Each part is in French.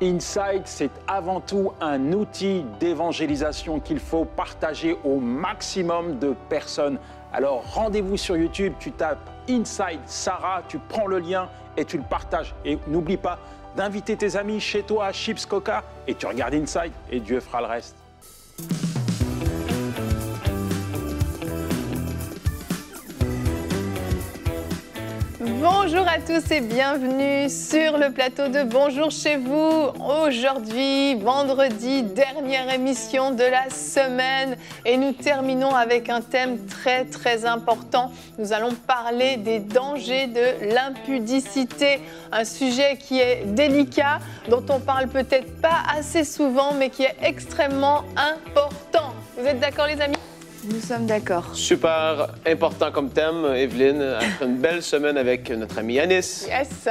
Inside, c'est avant tout un outil d'évangélisation qu'il faut partager au maximum de personnes. Alors rendez-vous sur YouTube, tu tapes Inside Sarah, tu prends le lien et tu le partages. Et n'oublie pas d'inviter tes amis chez toi à Chips Coca et tu regardes Inside et Dieu fera le reste. Bonjour à tous et bienvenue sur le plateau de Bonjour chez vous. Aujourd'hui, vendredi, dernière émission de la semaine et nous terminons avec un thème très important. Nous allons parler des dangers de l'impudicité, un sujet qui est délicat, dont on parle peut-être pas assez souvent mais qui est extrêmement important. Vous êtes d'accord les amis ? Nous sommes d'accord. Super important comme thème, Evelyne. Après une belle semaine avec notre ami Yanis. Yes,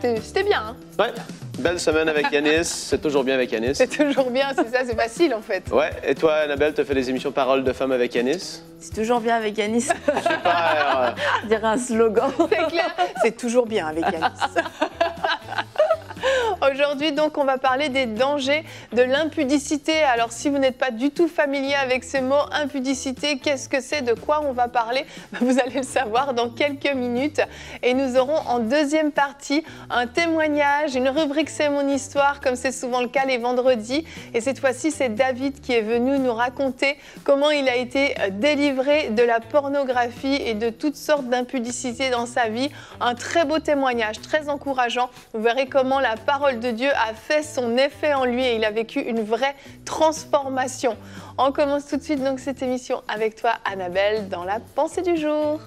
c'était bien. Hein? Ouais, belle semaine avec Yanis. C'est toujours bien avec Yanis. C'est toujours bien, c'est ça, c'est facile en fait. Ouais, et toi, Annabelle, tu as fait des émissions Paroles de femmes avec Yanis. C'est toujours bien avec Yanis. Super. On dirait un slogan. C'est clair, c'est toujours bien avec Yanis. Aujourd'hui, donc, on va parler des dangers de l'impudicité. Alors, si vous n'êtes pas du tout familier avec ce mot impudicité, qu'est-ce que c'est, de quoi on va parler? Vous allez le savoir dans quelques minutes. Et nous aurons en deuxième partie un témoignage, une rubrique C'est mon histoire, comme c'est souvent le cas les vendredis. Et cette fois-ci, c'est David qui est venu nous raconter comment il a été délivré de la pornographie et de toutes sortes d'impudicité dans sa vie. Un très beau témoignage, très encourageant. Vous verrez comment la parole de Dieu a fait son effet en lui et il a vécu une vraie transformation. On commence tout de suite donc cette émission avec toi, Annabelle, dans la pensée du jour.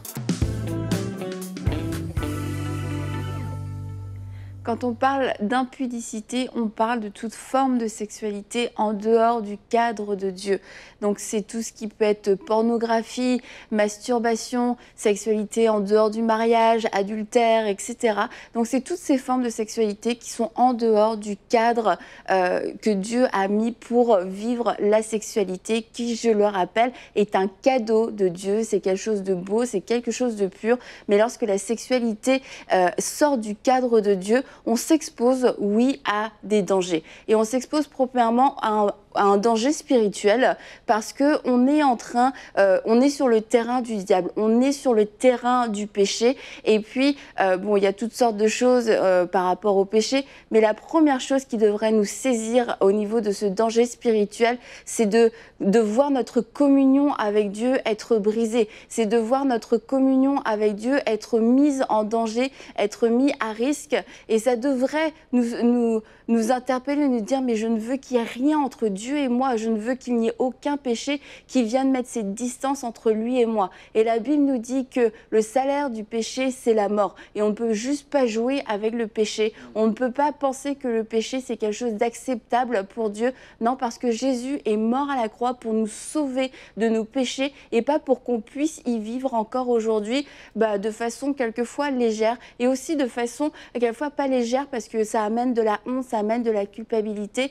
Quand on parle d'impudicité, on parle de toute forme de sexualité en dehors du cadre de Dieu. Donc c'est tout ce qui peut être pornographie, masturbation, sexualité en dehors du mariage, adultère, etc. Donc c'est toutes ces formes de sexualité qui sont en dehors du cadre que Dieu a mis pour vivre la sexualité, qui, je le rappelle, est un cadeau de Dieu. C'est quelque chose de beau, c'est quelque chose de pur. Mais lorsque la sexualité sort du cadre de Dieu, on s'expose, oui, à des dangers. Et on s'expose premièrement à un danger spirituel parce que on est sur le terrain du diable, on est sur le terrain du péché. Et puis, bon, il y a toutes sortes de choses par rapport au péché, mais la première chose qui devrait nous saisir au niveau de ce danger spirituel, c'est de voir notre communion avec Dieu être brisée. C'est de voir notre communion avec Dieu être mise en danger, être mis à risque. Et ça devrait nous interpeller, nous dire, mais je ne veux qu'il y ait rien entre Dieu et moi, je ne veux qu'il n'y ait aucun péché qui vienne mettre cette distance entre lui et moi. Et la Bible nous dit que le salaire du péché, c'est la mort. Et on ne peut juste pas jouer avec le péché. On ne peut pas penser que le péché, c'est quelque chose d'acceptable pour Dieu. Non, parce que Jésus est mort à la croix pour nous sauver de nos péchés et pas pour qu'on puisse y vivre encore aujourd'hui de façon quelquefois légère et aussi de façon quelquefois pas légère parce que ça amène de la honte, ça amène de la culpabilité,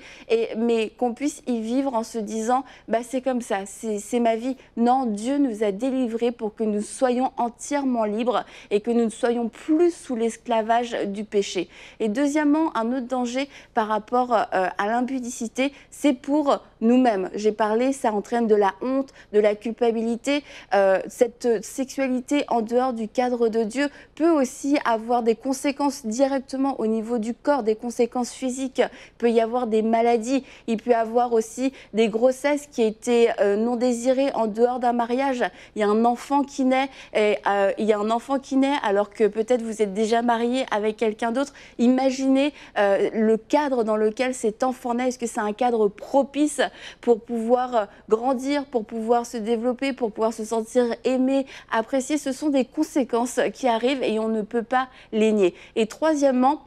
mais qu'on puisse y vivre en se disant c'est comme ça, c'est ma vie. Non, Dieu nous a délivrés pour que nous soyons entièrement libres et que nous ne soyons plus sous l'esclavage du péché. Et deuxièmement, un autre danger par rapport à l'impudicité, c'est pour nous-mêmes. J'ai parlé, ça entraîne de la honte, de la culpabilité. Cette sexualité en dehors du cadre de Dieu peut aussi avoir des conséquences directement au niveau du corps, des conséquences physiques. Il peut y avoir des maladies, il peut y avoir aussi des grossesses qui étaient non désirées en dehors d'un mariage. Il y a un enfant qui naît, alors que peut-être vous êtes déjà marié avec quelqu'un d'autre. Imaginez le cadre dans lequel cet enfant naît. Est-ce que c'est un cadre propice pour pouvoir grandir, pour pouvoir se développer, pour pouvoir se sentir aimé, apprécié? Ce sont des conséquences qui arrivent et on ne peut pas les nier. Et troisièmement,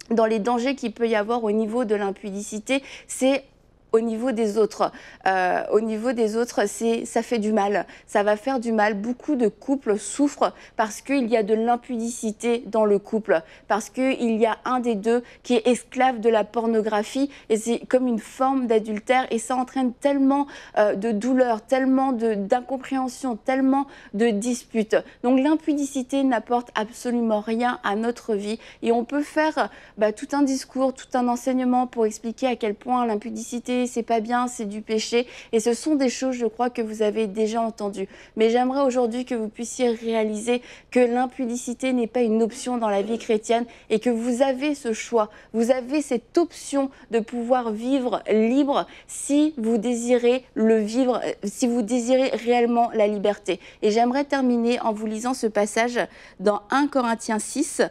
dans les dangers qu'il peut y avoir au niveau de l'impudicité, c'est au niveau des autres. Ça fait du mal. Ça va faire du mal. Beaucoup de couples souffrent parce qu'il y a de l'impudicité dans le couple, parce qu'il y a un des deux qui est esclave de la pornographie et c'est comme une forme d'adultère et ça entraîne tellement de douleur, tellement d'incompréhension, tellement de disputes. Donc l'impudicité n'apporte absolument rien à notre vie et on peut faire tout un discours, tout un enseignement pour expliquer à quel point l'impudicité c'est pas bien, c'est du péché et ce sont des choses je crois que vous avez déjà entendues. Mais j'aimerais aujourd'hui que vous puissiez réaliser que l'impudicité n'est pas une option dans la vie chrétienne et que vous avez ce choix, vous avez cette option de pouvoir vivre libre si vous désirez le vivre, si vous désirez réellement la liberté. Et j'aimerais terminer en vous lisant ce passage dans 1 Corinthiens 6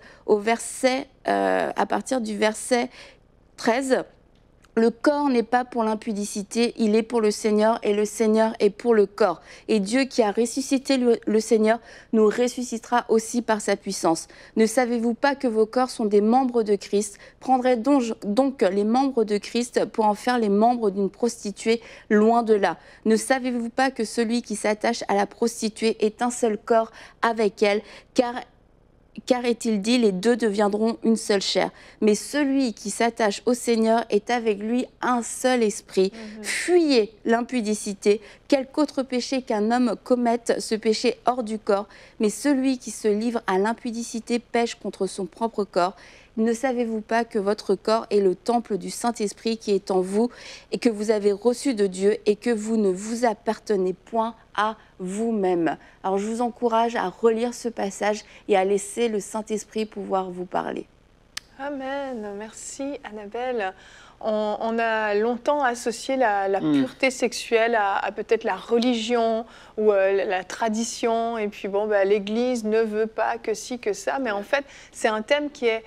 à partir du verset 13. Le corps n'est pas pour l'impudicité, il est pour le Seigneur et le Seigneur est pour le corps. Et Dieu qui a ressuscité le Seigneur nous ressuscitera aussi par sa puissance. Ne savez-vous pas que vos corps sont des membres de Christ? Prendrez donc les membres de Christ pour en faire les membres d'une prostituée? Loin de là. Ne savez-vous pas que celui qui s'attache à la prostituée est un seul corps avec elle? Car est-il dit, les deux deviendront une seule chair. Mais celui qui s'attache au Seigneur est avec lui un seul esprit. Fuyez l'impudicité. Quelque autre péché qu'un homme commette, ce péché hors du corps. Mais celui qui se livre à l'impudicité pêche contre son propre corps. Ne savez-vous pas que votre corps est le temple du Saint-Esprit qui est en vous et que vous avez reçu de Dieu et que vous ne vous appartenez point à vous-même? Alors je vous encourage à relire ce passage et à laisser le Saint-Esprit pouvoir vous parler. Amen. Merci Annabelle. On a longtemps associé la pureté sexuelle à peut-être la religion ou la tradition. Et puis bon, l'Église ne veut pas que ci, que ça. Mais en fait, c'est un thème qui est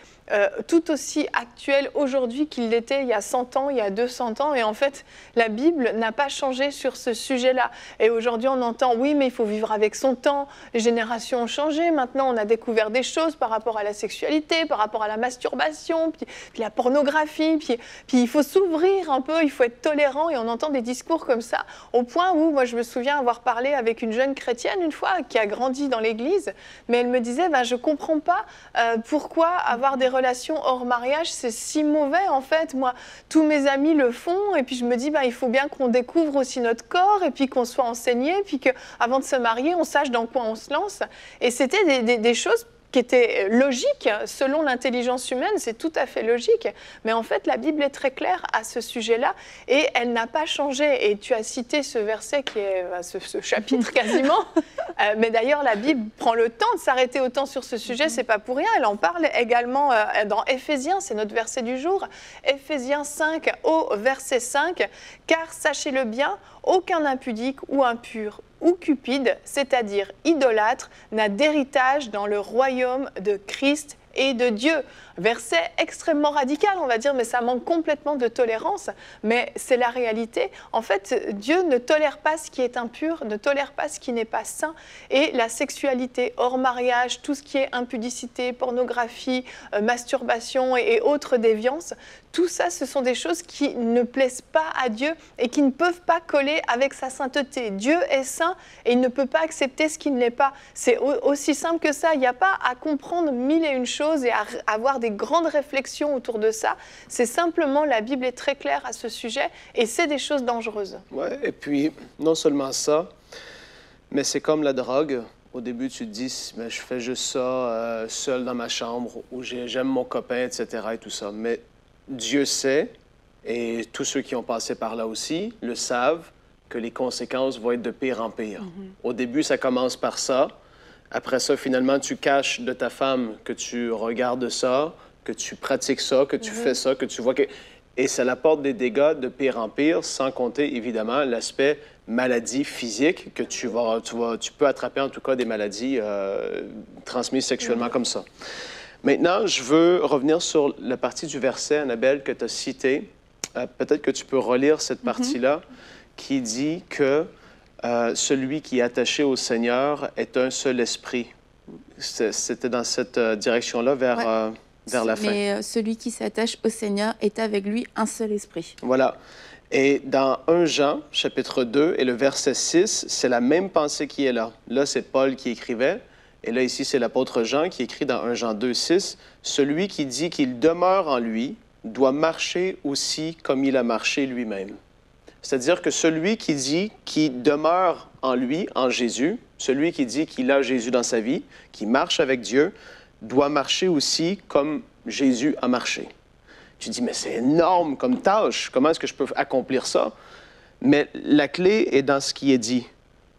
tout aussi actuel aujourd'hui qu'il l'était il y a 100 ans, il y a 200 ans. Et en fait, la Bible n'a pas changé sur ce sujet-là. Et aujourd'hui, on entend, oui, mais il faut vivre avec son temps. Les générations ont changé. Maintenant, on a découvert des choses par rapport à la sexualité, par rapport à la masturbation, puis la pornographie. Puis il faut s'ouvrir un peu, il faut être tolérant. Et on entend des discours comme ça, au point où, moi, je me souviens avoir parlé avec une jeune chrétienne une fois, qui a grandi dans l'église. Mais elle me disait, je ne comprends pas pourquoi avoir des relations hors mariage, c'est si mauvais en fait. Moi, tous mes amis le font et puis je me dis, il faut bien qu'on découvre aussi notre corps et puis qu'on soit enseigné, puis qu'avant de se marier, on sache dans quoi on se lance. Et c'était des choses qui était logique, selon l'intelligence humaine, c'est tout à fait logique. Mais en fait, la Bible est très claire à ce sujet-là et elle n'a pas changé. Et tu as cité ce verset qui est ce chapitre quasiment. Mais d'ailleurs, la Bible prend le temps de s'arrêter autant sur ce sujet, c'est pas pour rien. Elle en parle également dans Éphésiens, c'est notre verset du jour. Éphésiens 5 au verset 5. Car sachez-le bien, aucun impudique ou impur ou cupide, c'est-à-dire idolâtre, n'a d'héritage dans le royaume de Christ et de Dieu. Verset extrêmement radical, on va dire, mais ça manque complètement de tolérance. Mais c'est la réalité. En fait, Dieu ne tolère pas ce qui est impur, ne tolère pas ce qui n'est pas saint. Et la sexualité hors mariage, tout ce qui est impudicité, pornographie, masturbation et autres déviances, tout ça, ce sont des choses qui ne plaisent pas à Dieu et qui ne peuvent pas coller avec sa sainteté. Dieu est saint et il ne peut pas accepter ce qui ne l'est pas. C'est aussi simple que ça. Il n'y a pas à comprendre mille et une choses et à avoir des grandes réflexions autour de ça. C'est simplement, la Bible est très claire à ce sujet et c'est des choses dangereuses. Ouais, et puis, non seulement ça, mais c'est comme la drogue. Au début, tu te dis, je fais juste ça seul dans ma chambre ou j'aime mon copain, etc. et tout ça. Mais Dieu sait, et tous ceux qui ont passé par là aussi le savent, que les conséquences vont être de pire en pire. Au début, ça commence par ça. Après ça, finalement, tu caches de ta femme que tu regardes ça, que tu pratiques ça, que tu fais ça, que tu vois que... Et ça apporte des dégâts de pire en pire, sans compter, évidemment, l'aspect maladie physique, que tu peux attraper, en tout cas, des maladies transmises sexuellement comme ça. Maintenant, je veux revenir sur la partie du verset, Annabelle, que tu as cité. Peut-être que tu peux relire cette partie-là, qui dit que celui qui est attaché au Seigneur est un seul esprit. C'était dans cette direction-là vers la fin. Mais celui qui s'attache au Seigneur est avec lui un seul esprit. Voilà. Et dans 1 Jean, chapitre 2, et le verset 6, c'est la même pensée qui est là. Là, c'est Paul qui écrivait. Et là, ici, c'est l'apôtre Jean qui écrit dans 1 Jean 2, 6, « Celui qui dit qu'il demeure en lui doit marcher aussi comme il a marché lui-même. » C'est-à-dire que celui qui dit qu'il demeure en lui, en Jésus, celui qui dit qu'il a Jésus dans sa vie, qui marche avec Dieu, doit marcher aussi comme Jésus a marché. Tu dis, mais c'est énorme comme tâche, comment est-ce que je peux accomplir ça? Mais la clé est dans ce qui est dit.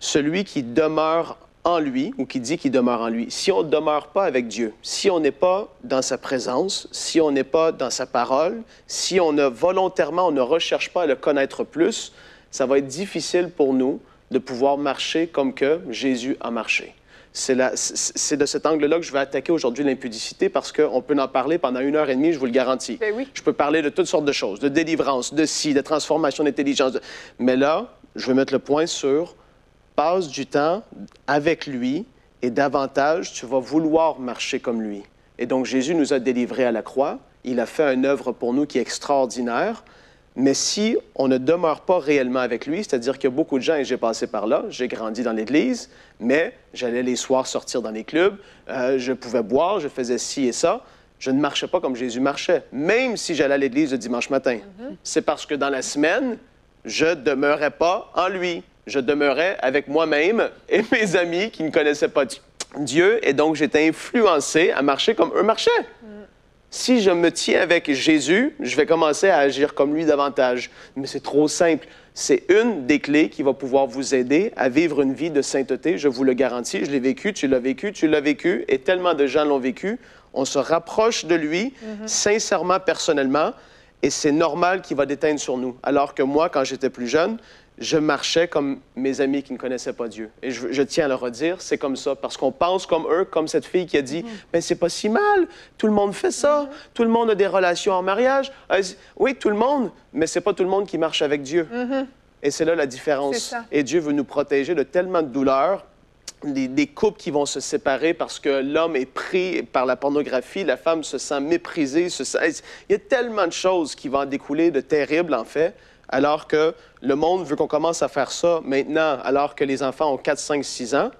Celui qui demeure en lui, ou qui dit qu'il demeure en lui. Si on ne demeure pas avec Dieu, si on n'est pas dans sa présence, si on n'est pas dans sa parole, si on ne volontairement, on ne recherche pas à le connaître plus, ça va être difficile pour nous de pouvoir marcher comme que Jésus a marché. C'est de cet angle-là que je vais attaquer aujourd'hui l'impudicité parce qu'on peut en parler pendant 1h30, je vous le garantis. Ben oui. Je peux parler de toutes sortes de choses, de délivrance, de transformation d'intelligence. Mais là, je vais mettre le point sur passe du temps avec lui et davantage, tu vas vouloir marcher comme lui. Et donc, Jésus nous a délivrés à la croix. Il a fait une œuvre pour nous qui est extraordinaire. Mais si on ne demeure pas réellement avec lui, c'est-à-dire qu'il y a beaucoup de gens, et j'ai passé par là, j'ai grandi dans l'Église, mais j'allais les soirs sortir dans les clubs, je pouvais boire, je faisais ci et ça. Je ne marchais pas comme Jésus marchait, même si j'allais à l'Église le dimanche matin. C'est parce que dans la semaine, je ne demeurais pas en lui. Je demeurais avec moi-même et mes amis qui ne connaissaient pas Dieu, et donc j'étais influencé à marcher comme eux marchaient. Si je me tiens avec Jésus, je vais commencer à agir comme lui davantage. Mais c'est trop simple. C'est une des clés qui va pouvoir vous aider à vivre une vie de sainteté, je vous le garantis. Je l'ai vécu, tu l'as vécu, et tellement de gens l'ont vécu. On se rapproche de lui, sincèrement, personnellement, et c'est normal qu'il va déteindre sur nous. Alors que moi, quand j'étais plus jeune, je marchais comme mes amis qui ne connaissaient pas Dieu. Et je tiens à le redire, c'est comme ça, parce qu'on pense comme eux, comme cette fille qui a dit « Ben c'est pas si mal, tout le monde fait ça, tout le monde a des relations en mariage. » Oui, tout le monde, mais c'est pas tout le monde qui marche avec Dieu. Et c'est là la différence. Et Dieu veut nous protéger de tellement de douleurs, des couples qui vont se séparer parce que l'homme est pris par la pornographie, la femme se sent méprisée. Il y a tellement de choses qui vont en découler de terribles, en fait, alors que le monde veut qu'on commence à faire ça maintenant, alors que les enfants ont 4, 5, 6 ans.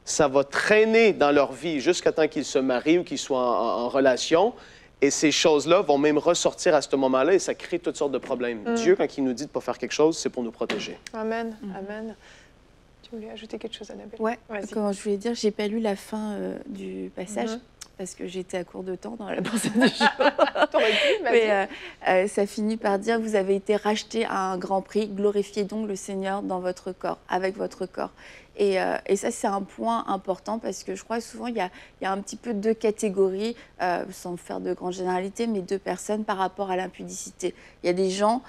Ça va traîner dans leur vie jusqu'à temps qu'ils se marient ou qu'ils soient en relation. Et ces choses-là vont même ressortir à ce moment-là et ça crée toutes sortes de problèmes. Dieu, quand il nous dit de ne pas faire quelque chose, c'est pour nous protéger. Amen, amen. Tu voulais ajouter quelque chose, Annabelle? Oui, comme je voulais dire, je n'ai pas lu la fin du passage. Parce que j'étais à court de temps dans la pensée du jour. T'aurais pu, mais ça finit par dire « Vous avez été rachetés à un grand prix, glorifiez donc le Seigneur dans votre corps, avec votre corps. » Et ça, c'est un point important parce que je crois que souvent, il y a un petit peu deux catégories, sans faire de grandes généralités, mais deux personnes par rapport à l'impudicité. Il y a des gens,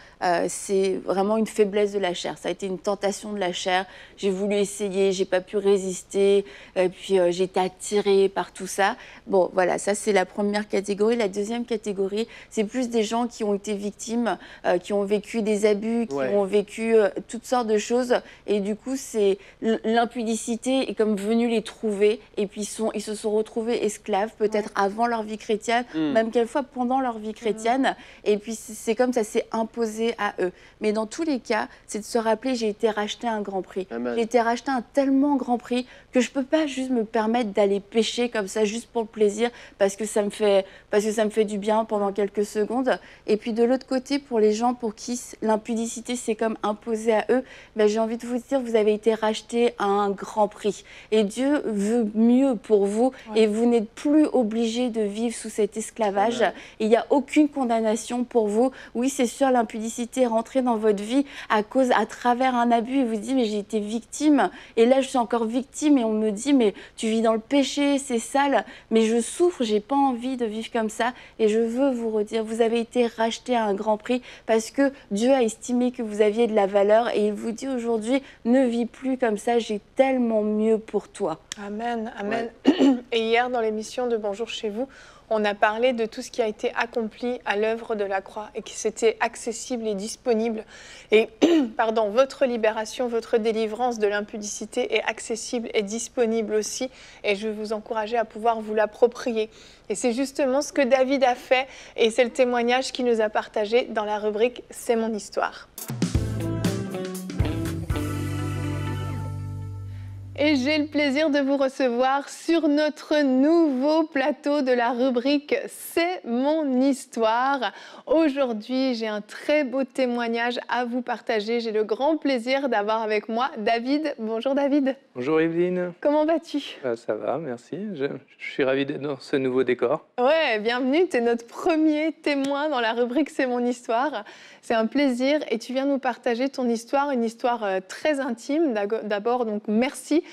c'est vraiment une faiblesse de la chair. Ça a été une tentation de la chair. J'ai voulu essayer, j'ai pas pu résister, puis j'ai été attirée par tout ça. Bon, voilà, ça, c'est la première catégorie. La deuxième catégorie, c'est plus des gens qui ont été victimes, qui ont vécu des abus, qui ont vécu toutes sortes de choses. Et du coup, c'est l'impudicité est comme venue les trouver et puis ils se sont retrouvés esclaves peut-être avant leur vie chrétienne, même quelquefois pendant leur vie chrétienne et puis c'est comme ça s'est imposé à eux. Mais dans tous les cas, c'est de se rappeler j'ai été racheté à un grand prix. J'ai été racheté à un tellement grand prix que je peux pas juste me permettre d'aller pécher comme ça juste pour le plaisir parce que ça me fait du bien pendant quelques secondes. Et puis de l'autre côté, pour les gens pour qui l'impudicité s'est comme imposée à eux, ben, j'ai envie de vous dire vous avez été racheté à un grand prix. Et Dieu veut mieux pour vous et vous n'êtes plus obligé de vivre sous cet esclavage. Il n'y a aucune condamnation pour vous. Oui, c'est sûr, l'impudicité est rentrée dans votre vie à travers un abus et vous dites mais j'ai été victime et là je suis encore victime et on me dit mais tu vis dans le péché, c'est sale, mais je souffre, j'ai pas envie de vivre comme ça et je veux vous redire, vous avez été racheté à un grand prix parce que Dieu a estimé que vous aviez de la valeur et il vous dit aujourd'hui ne vis plus comme ça, j'ai tellement mieux pour toi. Amen, amen. Et hier, dans l'émission de Bonjour chez vous, on a parlé de tout ce qui a été accompli à l'œuvre de la croix et que c'était accessible et disponible. Et pardon, votre libération, votre délivrance de l'impudicité est accessible et disponible aussi. Et je vais vous encourager à pouvoir vous l'approprier. Et c'est justement ce que David a fait et c'est le témoignage qu'il nous a partagé dans la rubrique « C'est mon histoire ». Et j'ai le plaisir de vous recevoir sur notre nouveau plateau de la rubrique « C'est mon histoire ». Aujourd'hui, j'ai un très beau témoignage à vous partager. J'ai le grand plaisir d'avoir avec moi David. Bonjour David. Bonjour Evelyne. Comment vas-tu? Ça va, merci. Je suis ravi d'être dans ce nouveau décor. Ouais, bienvenue. Tu es notre premier témoin dans la rubrique « C'est mon histoire ». C'est un plaisir et tu viens nous partager ton histoire, une histoire très intime. D'abord, donc merci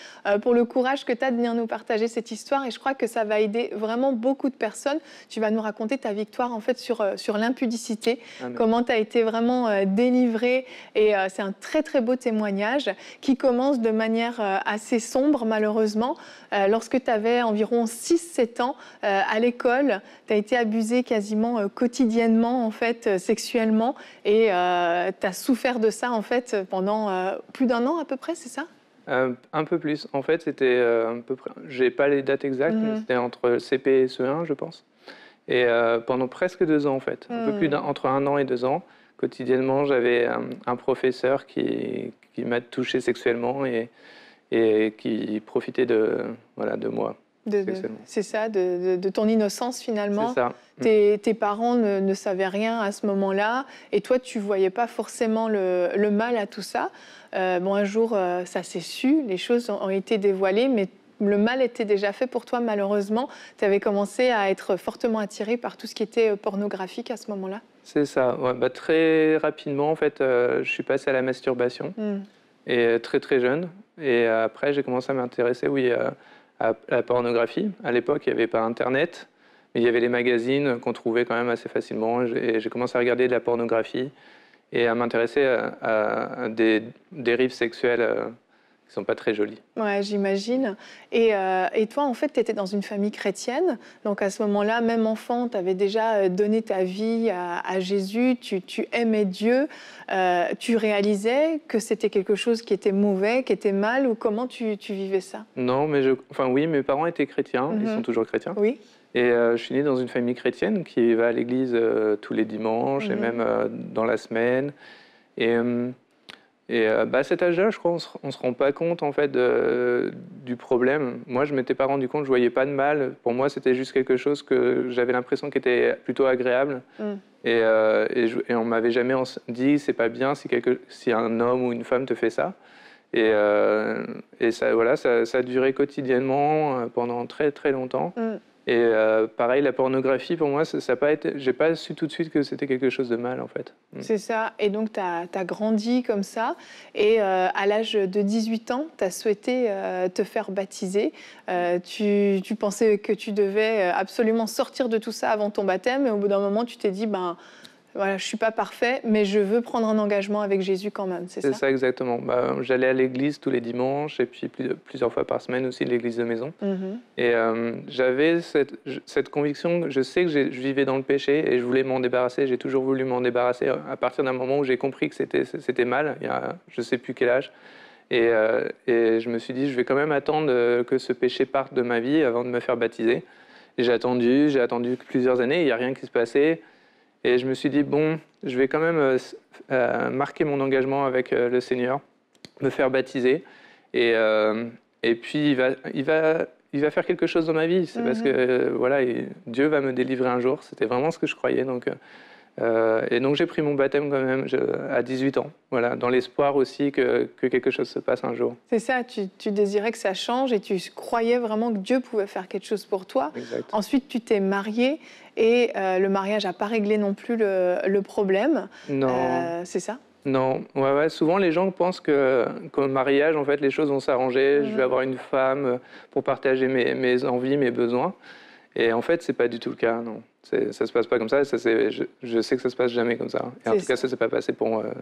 pour le courage que tu as de venir nous partager cette histoire et je crois que ça va aider vraiment beaucoup de personnes. Tu vas nous raconter ta victoire en fait sur l'impudicité, comment tu as été vraiment délivrée et c'est un très très beau témoignage qui commence de manière assez sombre malheureusement. Lorsque tu avais environ 6-7 ans à l'école, tu as été abusée quasiment quotidiennement en fait sexuellement et tu as souffert de ça en fait pendant plus d'1 an à peu près, c'est ça? Un peu plus. En fait, c'était à peu près. J'ai pas les dates exactes, mais c'était entre CP et CE1, je pense. Et pendant presque 2 ans, en fait, un peu plus entre 1 an et 2 ans, quotidiennement, j'avais un professeur qui m'a touché sexuellement et qui profitait de moi. C'est ça, de ton innocence finalement. C'est ça. Tes parents ne savaient rien à ce moment-là et toi, tu ne voyais pas forcément le mal à tout ça. Un jour, ça s'est su, les choses ont été dévoilées, mais le mal était déjà fait pour toi malheureusement. Tu avais commencé à être fortement attirée par tout ce qui était pornographique à ce moment-là. C'est ça. Ouais, très rapidement, en fait, je suis passée à la masturbation et très très jeune. Et après, j'ai commencé à m'intéresser, à la pornographie. À l'époque, il n'y avait pas Internet, mais il y avait les magazines qu'on trouvait quand même assez facilement. Et j'ai commencé à regarder de la pornographie et à m'intéresser à des dérives sexuelles qui ne sont pas très jolies. Ouais, j'imagine. Et toi, en fait, tu étais dans une famille chrétienne. Donc, à ce moment-là, même enfant, tu avais déjà donné ta vie à Jésus. Tu aimais Dieu. Tu réalisais que c'était quelque chose qui était mauvais, qui était mal, ou comment tu vivais ça? Non, mais oui, mes parents étaient chrétiens. Ils sont toujours chrétiens. Oui. Et je suis né dans une famille chrétienne qui va à l'église tous les dimanches et même dans la semaine. Et à cet âge-là, je crois, on se rend pas compte en fait du problème. Moi, je m'étais pas rendu compte, je voyais pas de mal. Pour moi, c'était juste quelque chose que j'avais l'impression qui était plutôt agréable. Et on m'avait jamais dit c'est pas bien si un homme ou une femme te fait ça. Et ça, voilà, ça a duré quotidiennement pendant très très longtemps. Et pareil, la pornographie, pour moi, ça a pas été. J'ai pas su tout de suite que c'était quelque chose de mal, en fait. C'est ça. Et donc, tu as grandi comme ça. Et à l'âge de 18 ans, tu as souhaité te faire baptiser. Tu pensais que tu devais absolument sortir de tout ça avant ton baptême. Et au bout d'un moment, tu t'es dit, voilà, je ne suis pas parfait, mais je veux prendre un engagement avec Jésus quand même, c'est ça? C'est ça, exactement. J'allais à l'église tous les dimanches et puis plusieurs fois par semaine aussi, l'église de maison. Et j'avais cette conviction, je sais que je vivais dans le péché et je voulais m'en débarrasser. J'ai toujours voulu m'en débarrasser à partir d'un moment où j'ai compris que c'était mal, il y a je ne sais plus quel âge. Et je me suis dit, je vais quand même attendre que ce péché parte de ma vie avant de me faire baptiser. Et j'ai attendu plusieurs années, il n'y a rien qui se passait. Et je me suis dit, bon, je vais quand même marquer mon engagement avec le Seigneur, me faire baptiser. Et puis, il va faire quelque chose dans ma vie. C'est parce que voilà, Dieu va me délivrer un jour. C'était vraiment ce que je croyais. Et donc, j'ai pris mon baptême quand même à 18 ans, voilà, dans l'espoir aussi que quelque chose se passe un jour. C'est ça, tu désirais que ça change et tu croyais vraiment que Dieu pouvait faire quelque chose pour toi. Exact. Ensuite, tu t'es marié et le mariage n'a pas réglé non plus le problème. Non. C'est ça? Non, ouais, souvent les gens pensent qu'au mariage, en fait, les choses vont s'arranger. Je vais avoir une femme pour partager mes envies, mes besoins. Et en fait, c'est pas du tout le cas, non. Ça se passe pas comme ça. Je sais que ça se passe jamais comme ça. Et en tout cas, ça s'est pas passé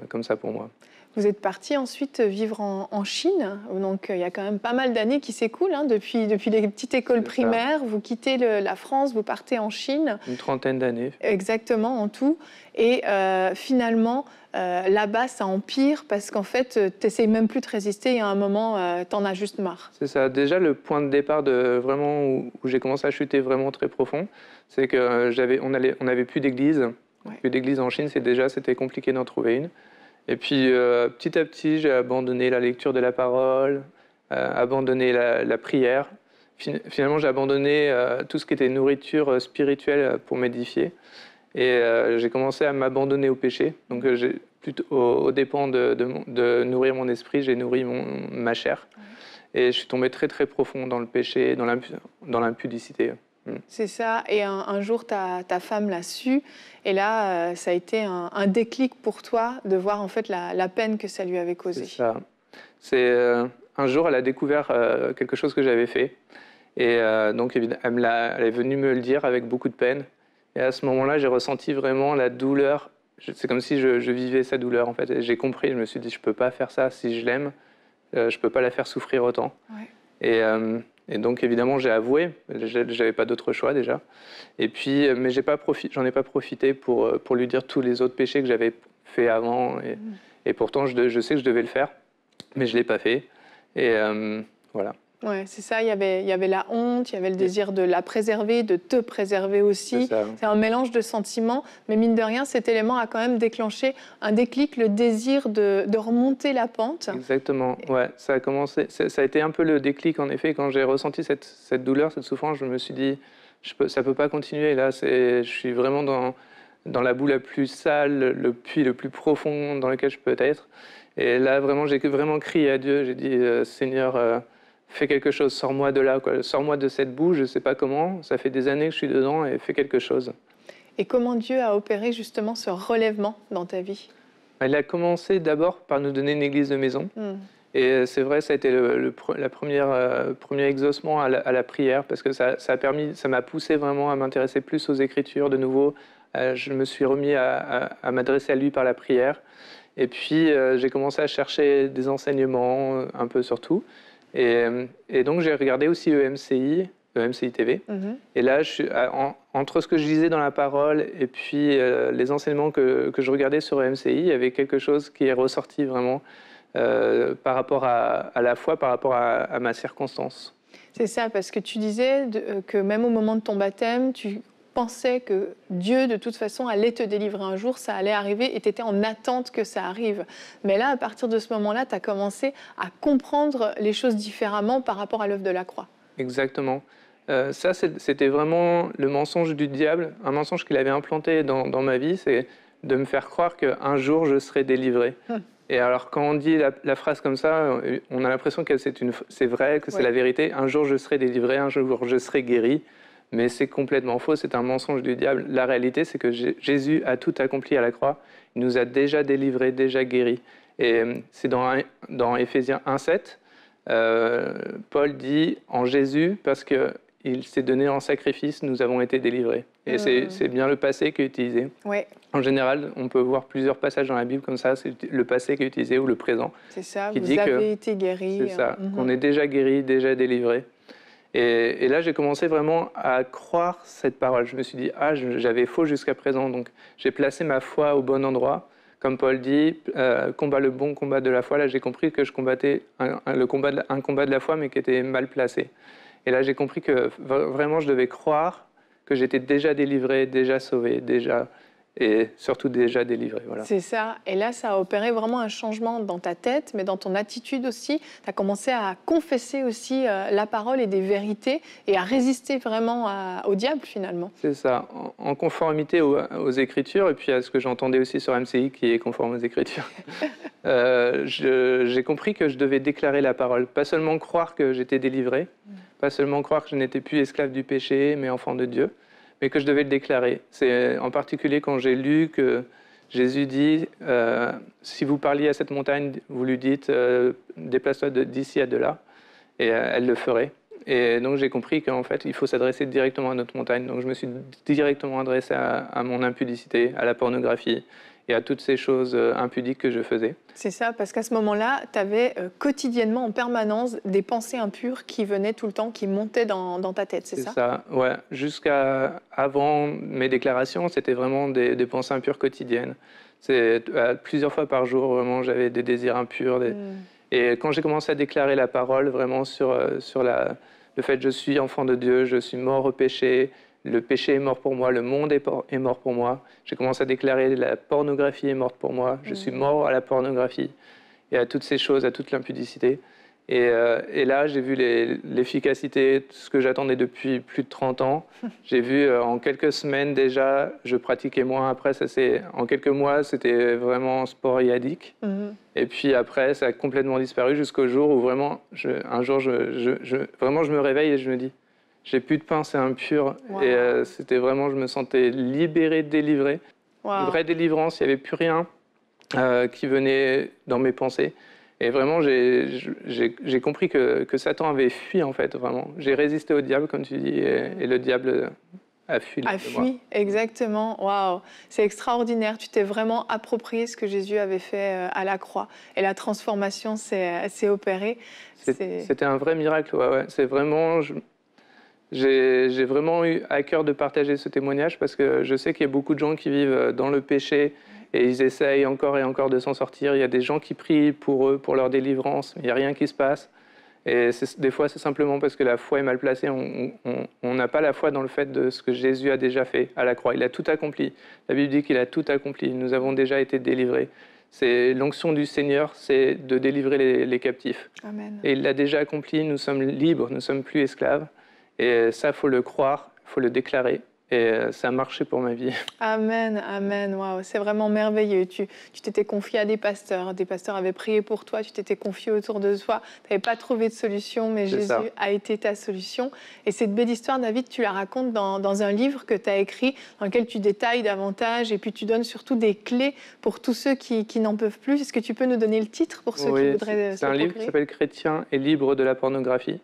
comme ça pour moi. Vous êtes parti ensuite vivre en Chine. Donc, il y a quand même pas mal d'années qui s'écoulent. Depuis les petites écoles primaires, vous quittez la France, vous partez en Chine. Une trentaine d'années. Exactement, en tout. Et finalement, là-bas, ça empire parce qu'en fait, tu n'essayes même plus de résister et à un moment, tu en as juste marre. C'est ça. Déjà, le point de départ où j'ai commencé à chuter vraiment très profond, c'est qu'on n'avait plus d'église. Ouais. Plus d'église en Chine, c'était compliqué d'en trouver une. Et puis, petit à petit, j'ai abandonné la lecture de la parole. abandonné la prière. Finalement, j'ai abandonné tout ce qui était nourriture spirituelle pour m'édifier. Et j'ai commencé à m'abandonner au péché. Donc, aux dépens de nourrir mon esprit, j'ai nourri ma chair. Et je suis tombé très, très profond dans le péché, dans l'impudicité. C'est ça. Et un jour, ta femme l'a su. Et là, ça a été un déclic pour toi de voir en fait la peine que ça lui avait causée. C'est ça. Un jour, elle a découvert quelque chose que j'avais fait. Et donc, elle est venue me le dire avec beaucoup de peine. Et à ce moment-là, j'ai ressenti vraiment la douleur. C'est comme si je vivais sa douleur, en fait. Et j'ai compris, je me suis dit, je ne peux pas faire ça si je l'aime. Je ne peux pas la faire souffrir autant. Ouais. Et donc, évidemment, j'ai avoué. Je n'avais pas d'autre choix, déjà. Et puis, mais j'en ai pas profité pour lui dire tous les autres péchés que j'avais fait avant. Et pourtant, je sais que je devais le faire, mais je ne l'ai pas fait. Et voilà. Ouais, c'est ça, il y avait la honte, il y avait le désir de la préserver, de te préserver aussi. C'est un mélange de sentiments, mais mine de rien, cet élément a quand même déclenché un déclic, le désir de remonter la pente. Exactement, ouais, ça a commencé, ça a été un peu le déclic en effet, quand j'ai ressenti cette douleur, cette souffrance, je me suis dit, ça ne peut pas continuer, là, je suis vraiment dans la boue la plus sale, le puits le plus profond dans lequel je peux être. Et là, vraiment, j'ai vraiment crié à Dieu, j'ai dit, Seigneur, fais quelque chose, sors-moi de là, sors-moi de cette boue, je ne sais pas comment, ça fait des années que je suis dedans et fais quelque chose. Et comment Dieu a opéré justement ce relèvement dans ta vie? Il a commencé d'abord par nous donner une église de maison. Et c'est vrai, ça a été le premier exaucement à la prière, parce que ça m'a poussé vraiment à m'intéresser plus aux Écritures de nouveau. Je me suis remis à m'adresser à lui par la prière. Et puis, j'ai commencé à chercher des enseignements, un peu sur tout. Et donc, j'ai regardé aussi EMCI TV. Et là, entre ce que je lisais dans la parole et puis les enseignements que je regardais sur EMCI, il y avait quelque chose qui est ressorti vraiment par rapport à la foi, par rapport à ma circonstance. C'est ça, parce que tu disais que même au moment de ton baptême, tu pensais que Dieu, de toute façon, allait te délivrer un jour, ça allait arriver, et tu étais en attente que ça arrive. Mais là, à partir de ce moment-là, tu as commencé à comprendre les choses différemment par rapport à l'œuvre de la croix. Exactement. Ça, c'était vraiment le mensonge du diable, un mensonge qu'il avait implanté dans ma vie, c'est de me faire croire qu'un jour, je serai délivré. Et alors, quand on dit la phrase comme ça, on a l'impression que c'est vrai, que c'est la vérité. Un jour, je serai délivré, un jour, je serai guéri. Mais c'est complètement faux, c'est un mensonge du diable. La réalité, c'est que Jésus a tout accompli à la croix. Il nous a déjà délivrés, déjà guéris. Et c'est dans Éphésiens 1,7, Paul dit « En Jésus, parce qu'il s'est donné en sacrifice, nous avons été délivrés ». Et c'est bien le passé qui est utilisé. Ouais. En général, on peut voir plusieurs passages dans la Bible comme ça, c'est le passé qui est utilisé ou le présent. C'est ça, vous avez été guéris. C'est ça, qu'on est déjà guéri, déjà délivré. Et là, j'ai commencé vraiment à croire cette parole. Je me suis dit, j'avais faux jusqu'à présent, donc j'ai placé ma foi au bon endroit. Comme Paul dit, combat le bon combat de la foi. Là, j'ai compris que je combattais un combat de la foi, mais qui était mal placé. Et là, j'ai compris que vraiment, je devais croire que j'étais déjà délivré, déjà sauvé, et surtout déjà délivré. Voilà. C'est ça. Et là, ça a opéré vraiment un changement dans ta tête, mais dans ton attitude aussi. Tu as commencé à confesser aussi la parole et des vérités et à résister vraiment au diable, finalement. C'est ça. En conformité aux Écritures, et puis à ce que j'entendais aussi sur MCI, qui est conforme aux Écritures, j'ai compris que je devais déclarer la parole. Pas seulement croire que j'étais délivré, pas seulement croire que je n'étais plus esclave du péché, mais enfant de Dieu, mais que je devais le déclarer. C'est en particulier quand j'ai lu que Jésus dit si vous parliez à cette montagne, vous lui dites déplace-toi d'ici à de là, et elle le ferait. Et donc j'ai compris qu'en fait il faut s'adresser directement à notre montagne. Donc je me suis directement adressé à mon impudicité, à la pornographie et à toutes ces choses impudiques que je faisais. C'est ça, parce qu'à ce moment-là, tu avais quotidiennement, en permanence, des pensées impures qui venaient tout le temps, qui montaient dans ta tête, c'est ça? C'est ça, ouais. Jusqu'à avant mes déclarations, c'était vraiment des pensées impures quotidiennes. Plusieurs fois par jour, vraiment, j'avais des désirs impurs. Et quand j'ai commencé à déclarer la parole, vraiment sur le fait que je suis enfant de Dieu, je suis mort au péché, le péché est mort pour moi, le monde est mort pour moi. J'ai commencé à déclarer la pornographie est morte pour moi, je suis mort à la pornographie et à toutes ces choses, à toute l'impudicité. Et là, j'ai vu l'efficacité, ce que j'attendais depuis plus de 30 ans. J'ai vu en quelques semaines déjà, je pratiquais moins. Après, en quelques mois, c'était vraiment sporadique. Et puis après, ça a complètement disparu jusqu'au jour où vraiment, un jour, vraiment, je me réveille et je me dis, j'ai plus de pain, c'est impur. Wow. Et c'était vraiment, je me sentais libéré, délivré. Wow. Une vraie délivrance, il n'y avait plus rien qui venait dans mes pensées. Et vraiment, j'ai compris que Satan avait fui, en fait, vraiment. J'ai résisté au diable, comme tu dis, et le diable a fui. A fui, exactement. Waouh, c'est extraordinaire. Tu t'es vraiment approprié ce que Jésus avait fait à la croix. Et la transformation s'est opérée. C'était un vrai miracle, ouais. C'est vraiment... J'ai vraiment eu à cœur de partager ce témoignage parce que je sais qu'il y a beaucoup de gens qui vivent dans le péché et ils essayent encore et encore de s'en sortir. Il y a des gens qui prient pour eux, pour leur délivrance, mais il n'y a rien qui se passe. Et des fois, c'est simplement parce que la foi est mal placée. On n'a pas la foi dans le fait de ce que Jésus a déjà fait à la croix. Il a tout accompli. La Bible dit qu'il a tout accompli. Nous avons déjà été délivrés. C'est l'onction du Seigneur, c'est de délivrer les captifs. Amen. Et il l'a déjà accompli. Nous sommes libres, nous ne sommes plus esclaves. Et ça, il faut le croire, il faut le déclarer. Et ça a marché pour ma vie. Amen, amen. Waouh, c'est vraiment merveilleux. Tu t'étais confié à des pasteurs avaient prié pour toi, tu t'étais confié autour de toi. Tu n'avais pas trouvé de solution, mais Jésus a été ta solution. Et cette belle histoire, David, tu la racontes dans un livre que tu as écrit, dans lequel tu détailles davantage et puis tu donnes surtout des clés pour tous ceux qui n'en peuvent plus. Est-ce que tu peux nous donner le titre pour ceux qui voudraient c'est un livre qui s'appelle « Chrétien et libre de la pornographie ».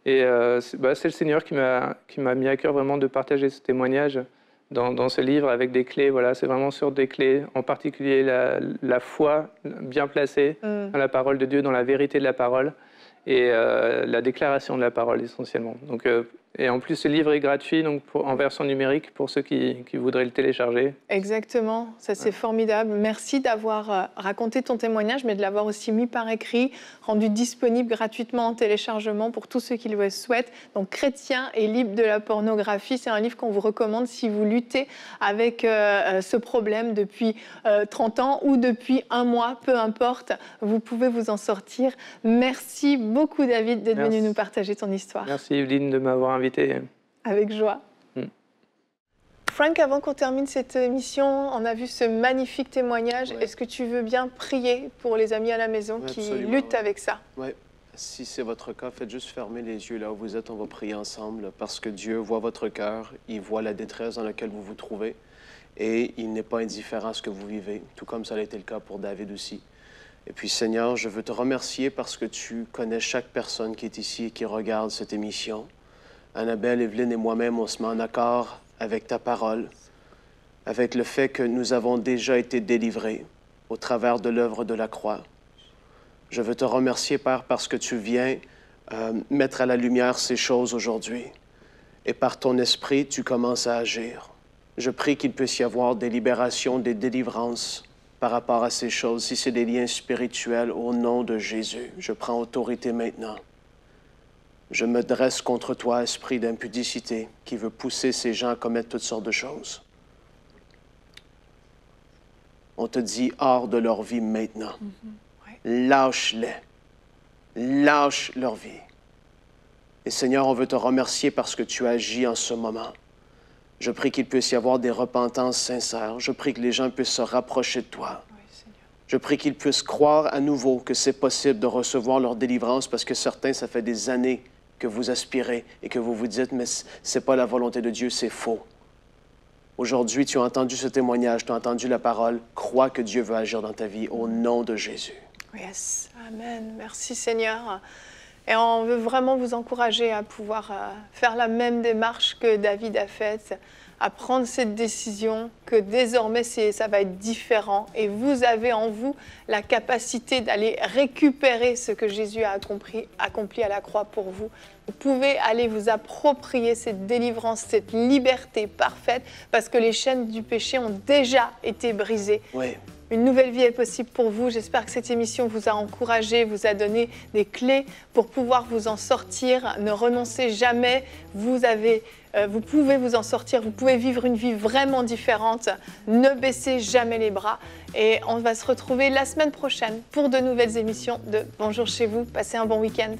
Et c'est le Seigneur qui m'a mis à cœur vraiment de partager ce témoignage dans ce livre avec des clés. Voilà, c'est vraiment sur des clés, en particulier la foi bien placée dans la parole de Dieu, dans la vérité de la parole et la déclaration de la parole essentiellement. Donc, et en plus, ce livre est gratuit donc en version numérique pour ceux qui voudraient le télécharger. Exactement, ça c'est formidable. Merci d'avoir raconté ton témoignage, mais de l'avoir aussi mis par écrit, rendu disponible gratuitement en téléchargement pour tous ceux qui le souhaitent. Donc, Chrétien et libre de la pornographie, c'est un livre qu'on vous recommande si vous luttez avec ce problème depuis 30 ans ou depuis un mois, peu importe, vous pouvez vous en sortir. Merci beaucoup David d'être venu nous partager ton histoire. Merci Evelyne de m'avoir invité. Avec joie. Frank, avant qu'on termine cette émission, on a vu ce magnifique témoignage. Ouais. Est-ce que tu veux bien prier pour les amis à la maison qui luttent avec ça? Oui. Si c'est votre cas, faites juste fermer les yeux là où vous êtes. On va prier ensemble parce que Dieu voit votre cœur. Il voit la détresse dans laquelle vous vous trouvez et il n'est pas indifférent à ce que vous vivez, tout comme ça a été le cas pour David aussi. Et puis, Seigneur, je veux te remercier parce que tu connais chaque personne qui est ici et qui regarde cette émission. Annabelle, Evelyne et moi-même, on se met en accord avec ta parole, avec le fait que nous avons déjà été délivrés au travers de l'œuvre de la croix. Je veux te remercier, Père, parce que tu viens mettre à la lumière ces choses aujourd'hui. Et par ton esprit, tu commences à agir. Je prie qu'il puisse y avoir des libérations, des délivrances par rapport à ces choses. Si c'est des liens spirituels, au nom de Jésus, je prends autorité maintenant. Je me dresse contre toi, esprit d'impudicité, qui veut pousser ces gens à commettre toutes sortes de choses. On te dit hors de leur vie maintenant. Lâche-les. Lâche leur vie. Et Seigneur, on veut te remercier parce que tu agis en ce moment. Je prie qu'il puisse y avoir des repentances sincères. Je prie que les gens puissent se rapprocher de toi. Je prie qu'ils puissent croire à nouveau que c'est possible de recevoir leur délivrance parce que certains, ça fait des années que vous aspirez et que vous vous dites, mais ce n'est pas la volonté de Dieu, c'est faux. Aujourd'hui, tu as entendu ce témoignage, tu as entendu la parole. Crois que Dieu veut agir dans ta vie au nom de Jésus. Yes, amen. Merci Seigneur. Et on veut vraiment vous encourager à pouvoir faire la même démarche que David a faite, à prendre cette décision que désormais ça va être différent et vous avez en vous la capacité d'aller récupérer ce que Jésus a accompli à la croix pour vous. Vous pouvez aller vous approprier cette délivrance, cette liberté parfaite parce que les chaînes du péché ont déjà été brisées. Oui. Une nouvelle vie est possible pour vous. J'espère que cette émission vous a encouragé, vous a donné des clés pour pouvoir vous en sortir. Ne renoncez jamais. Vous pouvez vous en sortir. Vous pouvez vivre une vie vraiment différente. Ne baissez jamais les bras. Et on va se retrouver la semaine prochaine pour de nouvelles émissions de Bonjour chez vous. Passez un bon week-end.